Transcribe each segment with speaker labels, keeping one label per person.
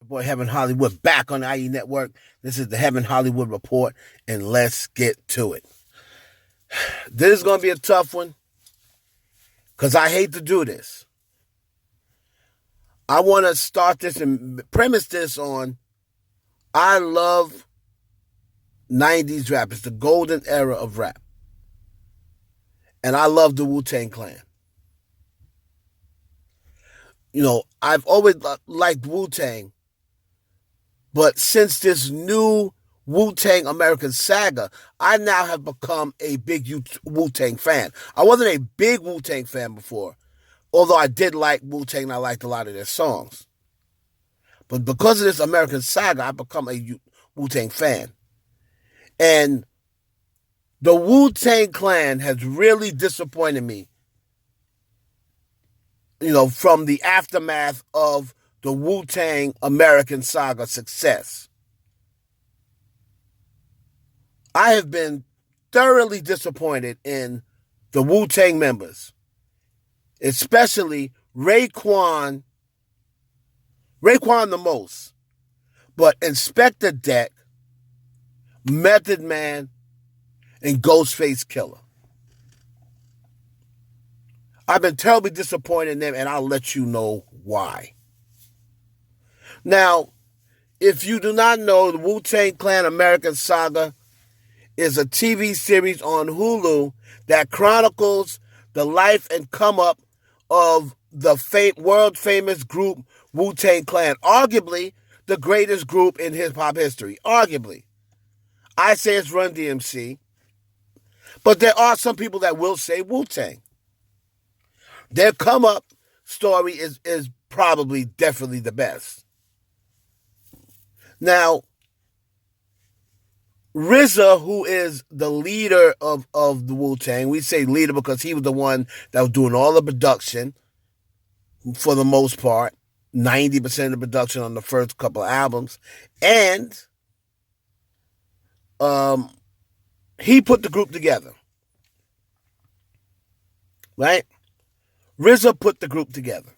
Speaker 1: Boy, Heaven Hollywood back on the IE Network. This is the Heaven Hollywood Report, and let's get to it. This is going to be a tough one because I hate to do this. I want to start this and premise this on I love 90s rap. It's the golden era of rap. And I love the Wu-Tang Clan. You know, I've always liked Wu-Tang, but since this new Wu-Tang American Saga, I now have become a big Wu-Tang fan. I wasn't a big Wu-Tang fan before, although I did like Wu-Tang and I liked a lot of their songs. But because of this American Saga, I've become a Wu-Tang fan. And the Wu-Tang Clan has really disappointed me, you know, from the aftermath of the Wu-Tang American Saga success. I have been thoroughly disappointed in the Wu-Tang members, especially Raekwon the most, but Inspector Deck, Method Man, and Ghostface Killah. I've been terribly disappointed in them, and I'll let you know why. Now, if you do not know, the Wu-Tang Clan American Saga is a TV series on Hulu that chronicles the life and come up of the world-famous group Wu-Tang Clan, arguably the greatest group in hip-hop history, arguably. I say it's Run DMC, but there are some people that will say Wu-Tang. Their come-up story is probably definitely the best. Now, RZA, who is the leader of the Wu-Tang, we say leader because he was the one that was doing all the production for the most part, 90% of the production on the first couple of albums, and he put the group together, right? RZA put the group together.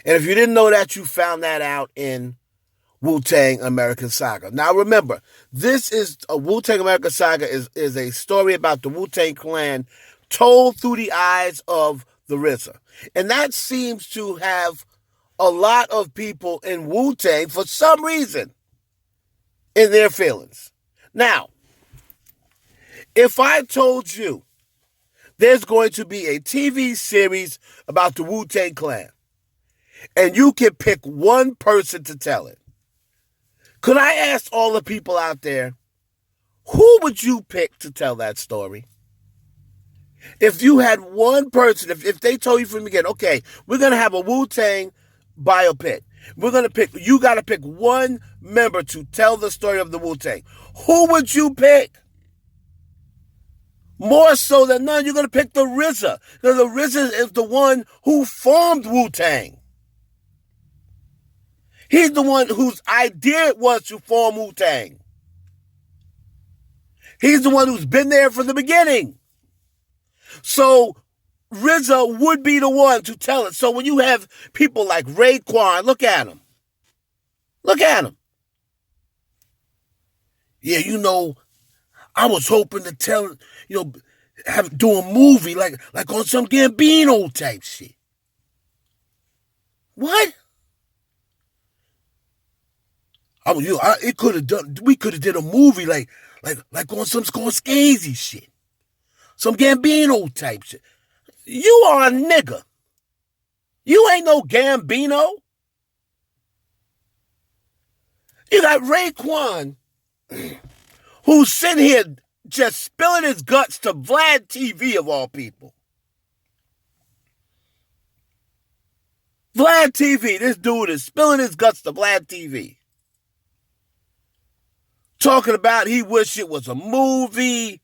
Speaker 1: And if you didn't know that, you found that out in Wu-Tang American Saga. Now remember, this is a Wu-Tang American Saga is a story about the Wu-Tang Clan told through the eyes of the RZA. And that seems to have a lot of people in Wu-Tang, for some reason, in their feelings. Now, if I told you there's going to be a TV series about the Wu-Tang Clan, and you can pick one person to tell it, could I ask all the people out there, who would you pick to tell that story? If you had one person, if they told you from the beginning, okay, we're going to have a Wu-Tang biopic. You got to pick one member to tell the story of the Wu-Tang. Who would you pick? More so than none, you're going to pick the RZA. Because the RZA is the one who formed Wu-Tang. He's the one whose idea it was to form Wu-Tang. He's the one who's been there from the beginning. So RZA would be the one to tell it. So when you have people like Raekwon, look at him. Look at him. Yeah, you know, I was hoping to tell, you know, do a movie like on some Gambino type shit. What? We could have did a movie like on some Scorsese shit. Some Gambino type shit. You are a nigga. You ain't no Gambino. You got Raekwon, who's sitting here just spilling his guts to Vlad TV of all people. Vlad TV, this dude is spilling his guts to Vlad TV. Talking about he wished it was a movie.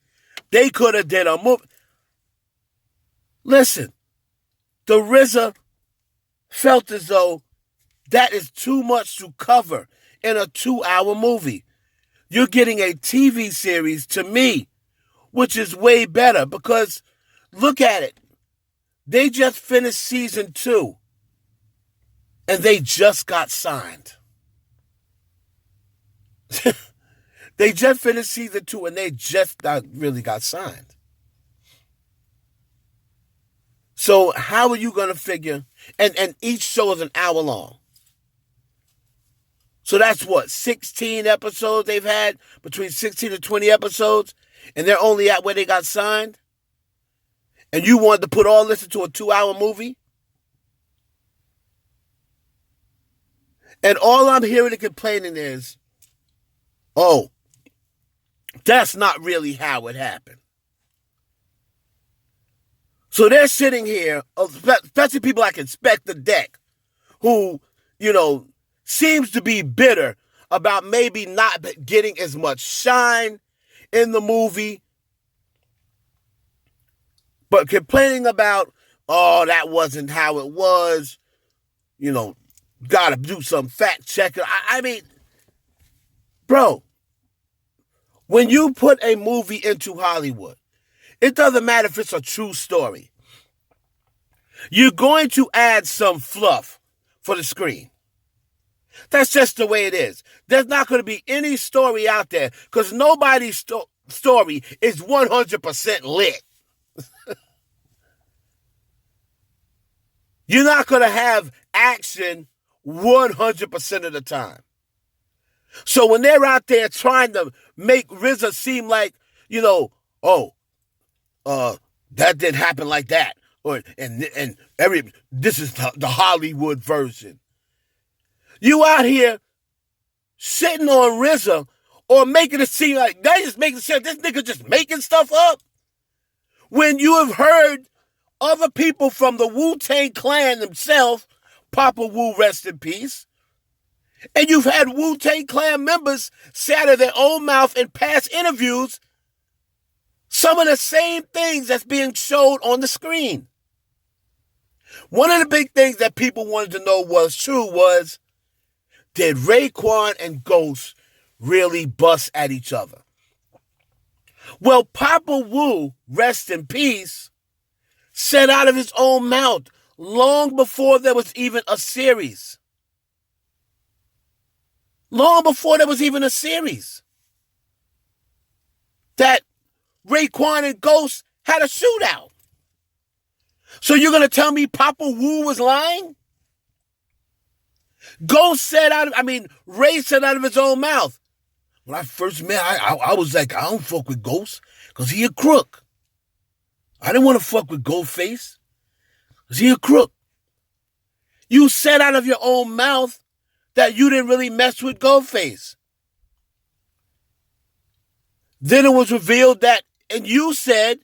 Speaker 1: They could have did a movie. Listen, the RZA felt as though that is too much to cover in a 2-hour movie. You're getting a TV series, to me, which is way better because look at it. They just finished season 2 and they just got signed. They just finished season 2 and they just really got signed. So how are you going to figure? And each show is an hour long. So that's what, 16 episodes they've had, between 16 and 20 episodes, and they're only at where they got signed? And you wanted to put all this into a 2-hour movie? And all I'm hearing and complaining is, oh, that's not really how it happened. So they're sitting here, especially people like Inspector Deck, who, seems to be bitter about maybe not getting as much shine in the movie, but complaining about, oh, that wasn't how it was, gotta do some fact checking. I mean, bro, when you put a movie into Hollywood, it doesn't matter if it's a true story. You're going to add some fluff for the screen. That's just the way it is. There's not going to be any story out there because nobody's story is 100% lit. You're not going to have action 100% of the time. So when they're out there trying to make RZA seem like, that didn't happen like that, this is the Hollywood version. You out here sitting on RZA or making it seem like they just making sense. This nigga just making stuff up. When you have heard other people from the Wu-Tang Clan themselves, Papa Wu, rest in peace, and you've had Wu-Tang Clan members say out of their own mouth in past interviews some of the same things that's being showed on the screen. One of the big things that people wanted to know was true was, did Raekwon and Ghost really bust at each other? Well, Papa Wu, rest in peace, said out of his own mouth long before there was even a series. Long before there was even a series. That Raekwon and Ghost had a shootout. So you're going to tell me Papa Wu was lying? Ray said out of his own mouth, when I first met, I was like, I don't fuck with Ghost because he a crook. I didn't want to fuck with Ghostface because he a crook. You said out of your own mouth that you didn't really mess with Ghostface. Then it was revealed that, and you said,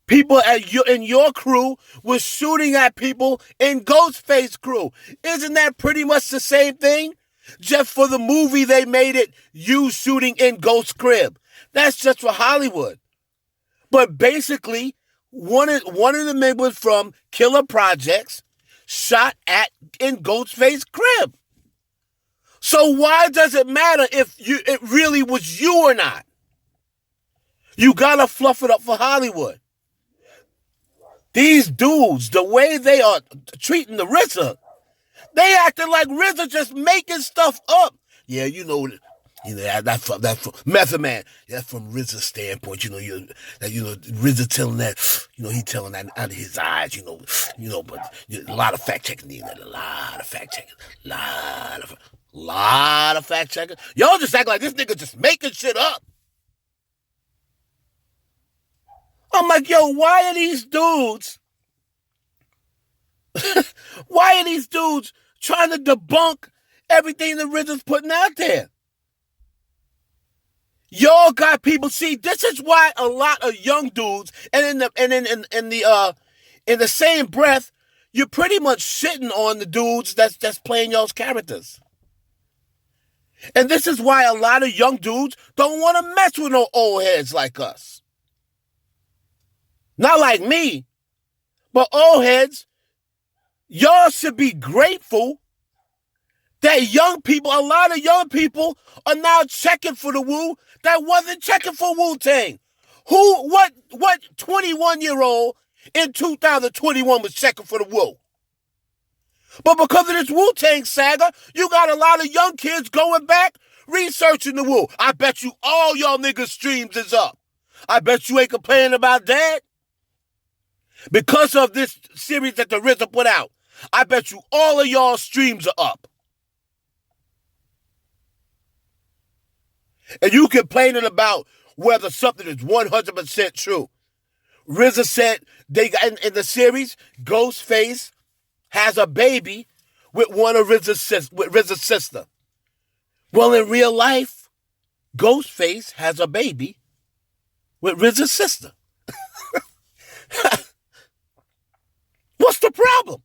Speaker 1: people in your crew was shooting at people in Ghostface crew. Isn't that pretty much the same thing? Just for the movie, they made it you shooting in Ghost crib. That's just for Hollywood. But basically, one of the members from Killer Projects shot in Ghostface crib. So why does it matter if it really was you or not? You gotta fluff it up for Hollywood. These dudes, the way they are treating the RZA, they acting like RZA just making stuff up. Yeah, that's from Method Man. That's from RZA's standpoint. RZA telling that, he telling that out of his eyes. But a lot of fact checking needed. A lot of fact checking. Lot of fact checking. Y'all just act like this nigga just making shit up. I'm like, yo, why are these dudes trying to debunk everything the RZA's putting out there? Y'all got people, see, this is why a lot of young dudes, and in the same breath, you're pretty much shitting on the dudes that's playing y'all's characters. And this is why a lot of young dudes don't want to mess with no old heads like us. Not like me, but old heads, y'all should be grateful that a lot of young people are now checking for the Wu that wasn't checking for Wu-Tang. What 21-year-old in 2021 was checking for the Wu? But because of this Wu-Tang saga, you got a lot of young kids going back, Researching the Wu. I bet you all y'all niggas' streams is up. I bet you ain't complaining about that. Because of this series that the RZA put out, I bet you all of y'all streams are up. And you complaining about whether something is 100% true. RZA said they got in the series, Ghostface has a baby with one of RZA's sister. Well, in real life, Ghostface has a baby with RZA's sister. What's the problem?